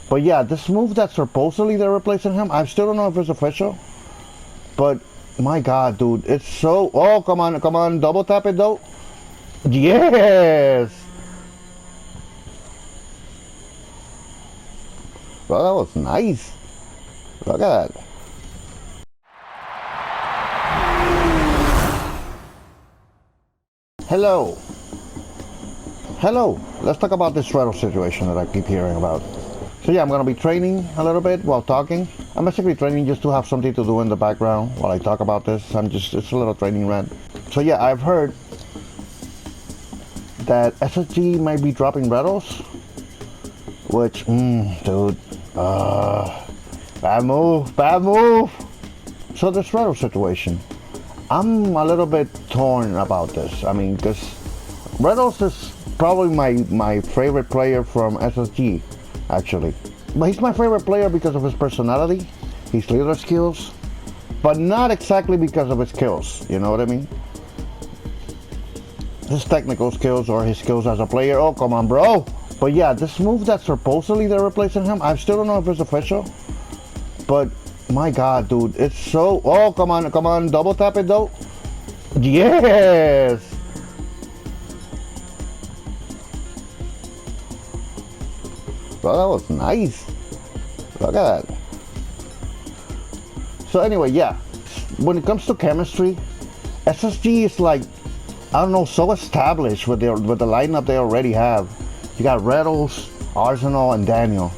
But yeah, this move that supposedly they're replacing him, I still don't know if it's official. But my God, dude, it's so. Oh, come on, double tap it though. Yes. Bro, that was nice. Look at that. Hello. Hello. Let's talk about this Retals situation that I keep hearing about. So yeah, I'm gonna be training a little bit while talking. I'm basically training just to have something to do in the background while I talk about this. It's a little training rant. So yeah, I've heard that SSG might be dropping Retals, which, dude, bad move. So this Retals situation, I'm a little bit torn about this. I mean, because Retals is probably my favorite player from SSG, actually. But he's my favorite player because of his personality, his leader skills, but not exactly because of his skills, you know what I mean? His technical skills or his skills as a player, oh come on bro. But yeah, this move that supposedly they're replacing him, I still don't know if it's official. But my God, dude, it's so. Oh come on, double tap it though. Yes. Bro, that was nice. Look at that. So anyway, yeah, when it comes to chemistry, SSG is like, I don't know, so established with the lineup they already have. You got Retals, Arsenal, and Daniel.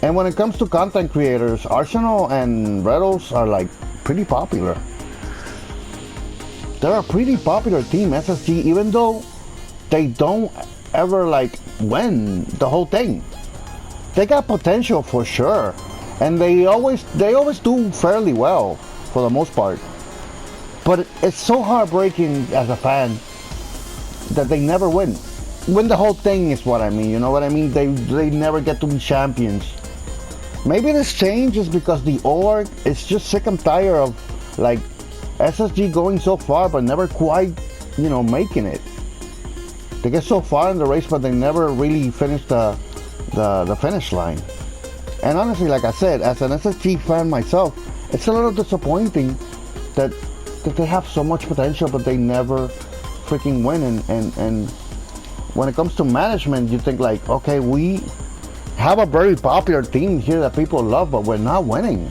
And when it comes to content creators, Arsenal and Retals are like pretty popular. They're a pretty popular team, SSG, even though they don't ever like win the whole thing. They got potential for sure, and they always do fairly well for the most part. But it's so heartbreaking as a fan that they never win the whole thing is what I mean. You know what I mean? They never get to be champions. Maybe this change is because the org is just sick and tired of like SSG going so far but never quite, making it. They get so far in the race but they never really finish the finish line. And honestly, like I said, as an SSG fan myself, it's a little disappointing that they have so much potential but they never freaking win. And when it comes to management, you think like, okay, we have a very popular team here that people love, but we're not winning.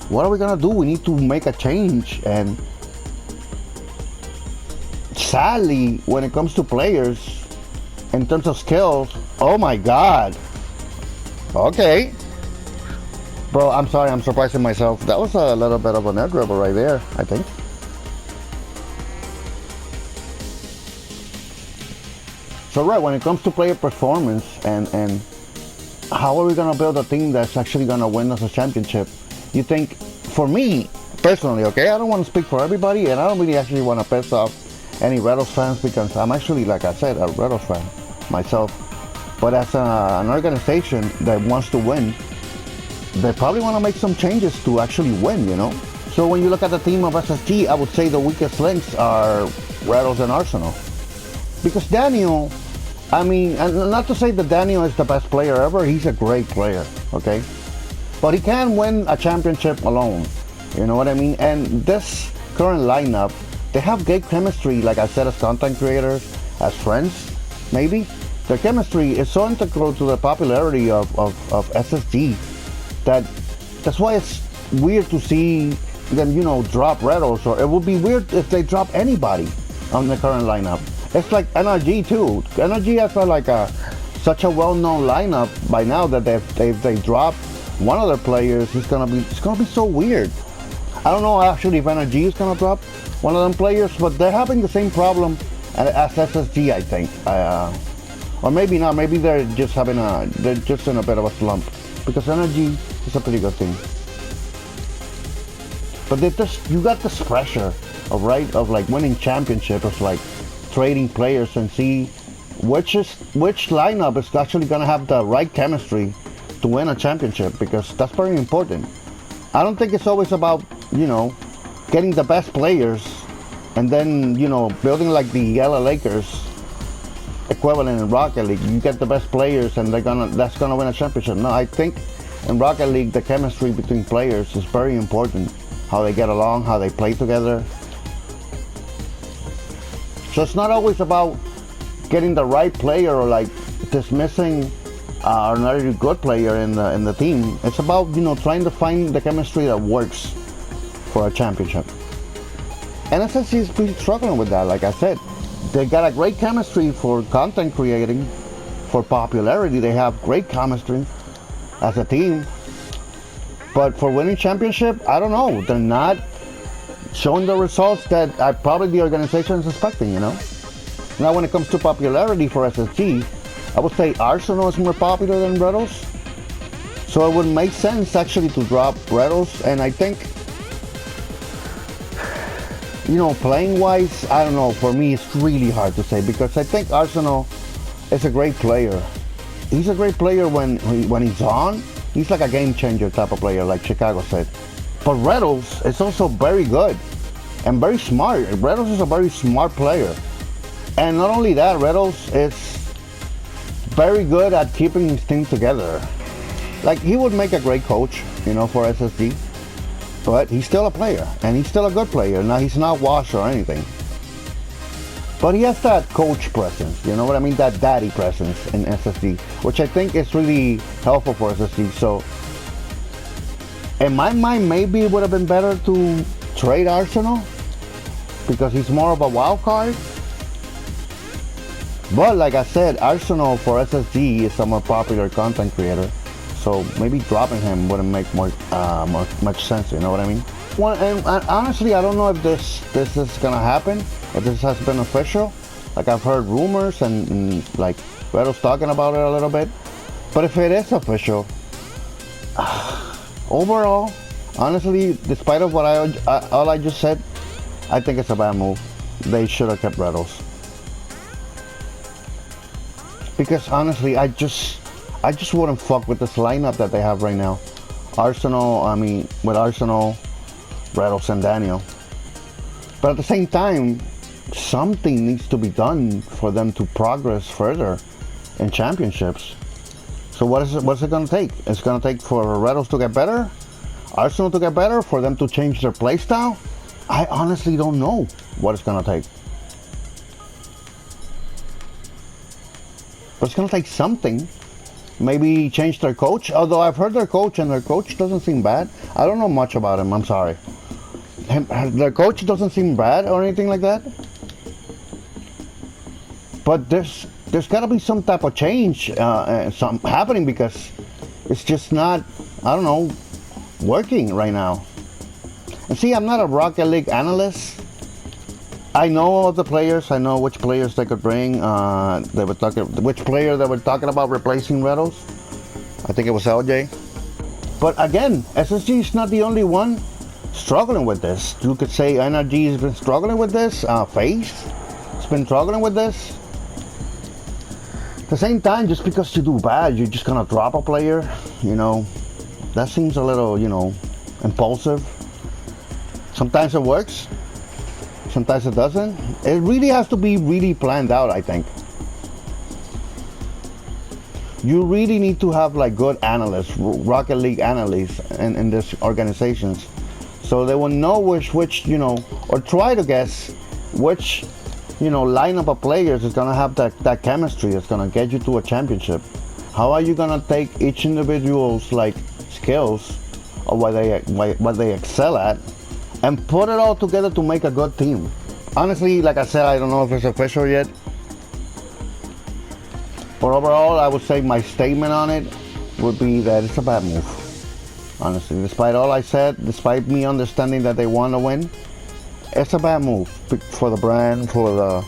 What are we gonna do? We need to make a change. And sadly, when it comes to players, in terms of skills, oh my God. Okay. Bro, I'm sorry, I'm surprising myself. That was a little bit of an air dribble right there, I think. So right, when it comes to player performance and how are we gonna build a team that's actually gonna win us a championship, you think, for me, personally, okay, I don't want to speak for everybody, and I don't really actually want to piss off any Retals fans because I'm actually, like I said, a Retals fan myself. But as an organization that wants to win, they probably want to make some changes to actually win, So when you look at the team of SSG, I would say the weakest links are Retals and Arsenal. Because Daniel, I mean, and not to say that Daniel is the best player ever, he's a great player, okay? But he can win a championship alone, you know what I mean? And this current lineup, they have great chemistry, like I said, as content creators, as friends, maybe. Their chemistry is so integral to the popularity of SSG that's why it's weird to see them, drop Retals, or it would be weird if they drop anybody on the current lineup. It's like NRG too. NRG has such a well-known lineup by now that they drop one of their players. It's gonna be so weird. I don't know actually if NRG is gonna drop one of them players, but they're having the same problem as SSG, I think. Or maybe not.Maybe they're just in a bit of a slump because NRG is a pretty good team. But you got this pressure of like winning championship, of like trading players and see which lineup is actually gonna have the right chemistry to win a championship, because that's very important. I don't think it's always about getting the best players and then building like the LA Lakers equivalent in Rocket League. You get the best players and that's gonna win a championship. No, I think in Rocket League the chemistry between players is very important. How they get along, how they play together. So it's not always about getting the right player or like dismissing another good player in the team. It's about, you know, trying to find the chemistry that works for a championship. And SSG is pretty struggling with that. Like I said, they got a great chemistry for content creating, for popularity. They have great chemistry as a team. But for winning championship, I don't know. They're not showing the results that probably the organization is expecting, you know? Now, when it comes to popularity for SSG, I would say Arsenal is more popular than Retals. So it would make sense actually to drop Retals. And I think, you know, playing wise, I don't know. For me, it's really hard to say because I think Arsenal is a great player. He's a great player when he's on. He's like a game changer type of player, like Chicago said. But Retals is also very good and very smart. Retals is a very smart player. And not only that, Retals is very good at keeping his team together. Like, he would make a great coach, you know, for SSG. But he's still a player, and he's still a good player. Now, he's not washed or anything. But he has that coach presence, you know what I mean? That daddy presence in SSG, which I think is really helpful for SSG. So, in my mind, maybe it would have been better to trade Arsenal because he's more of a wild card. But like I said, Arsenal for SSG is a more popular content creator. So maybe dropping him wouldn't make much sense, you know what I mean? Well, and honestly, I don't know if this is gonna happen, if this has been official. Like, I've heard rumors and like Retals talking about it a little bit. But if it is official, overall, honestly, despite of what all I just said, I think it's a bad move. They should have kept Retals. Because honestly, I just wouldn't fuck with this lineup that they have right now. Arsenal, with Arsenal, Retals and Daniel. But at the same time, something needs to be done for them to progress further in championships. So what's it gonna take? It's gonna take for Retals to get better, Arsenal to get better, for them to change their play style? I honestly don't know what it's gonna take. But it's gonna take something. Maybe change their coach, although I've heard their coach and their coach doesn't seem bad. I don't know much about him, I'm sorry. Their coach doesn't seem bad or anything like that. But there's gotta be some type of change happening because it's just not, I don't know, working right now. And see, I'm not a Rocket League analyst. I know of the players. I know which players they could bring. Which player they were talking about replacing Retals. I think it was LJ. But again, SSG is not the only one struggling with this. You could say NRG has been struggling with this. FaZe has been struggling with this. At the same time, just because you do bad, you're just gonna drop a player. You know, that seems a little, you know, impulsive. Sometimes it works. Sometimes it doesn't. It really has to be really planned out, I think. You really need to have like good analysts, Rocket League analysts in these organizations. So they will know which, you know, or try to guess which, you know, lineup of players is gonna have that chemistry that's gonna get you to a championship. How are you gonna take each individual's like skills or what they excel at and put it all together to make a good team? Honestly, like I said, I don't know if it's official yet. But overall, I would say my statement on it would be that it's a bad move. Honestly, despite all I said, despite me understanding that they want to win, it's a bad move for the brand, for the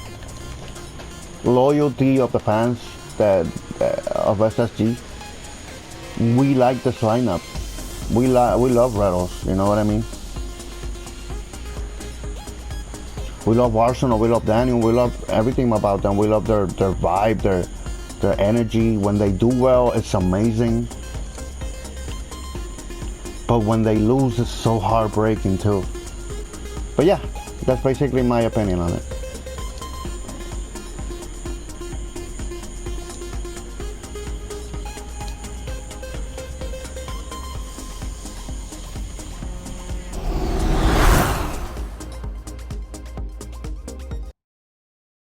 loyalty of the fans of SSG. We like this lineup. We love Retals, you know what I mean? We love Arsenal, we love Daniel, we love everything about them. We love their vibe, their energy. When they do well, it's amazing. But when they lose, it's so heartbreaking too. But yeah, that's basically my opinion on it.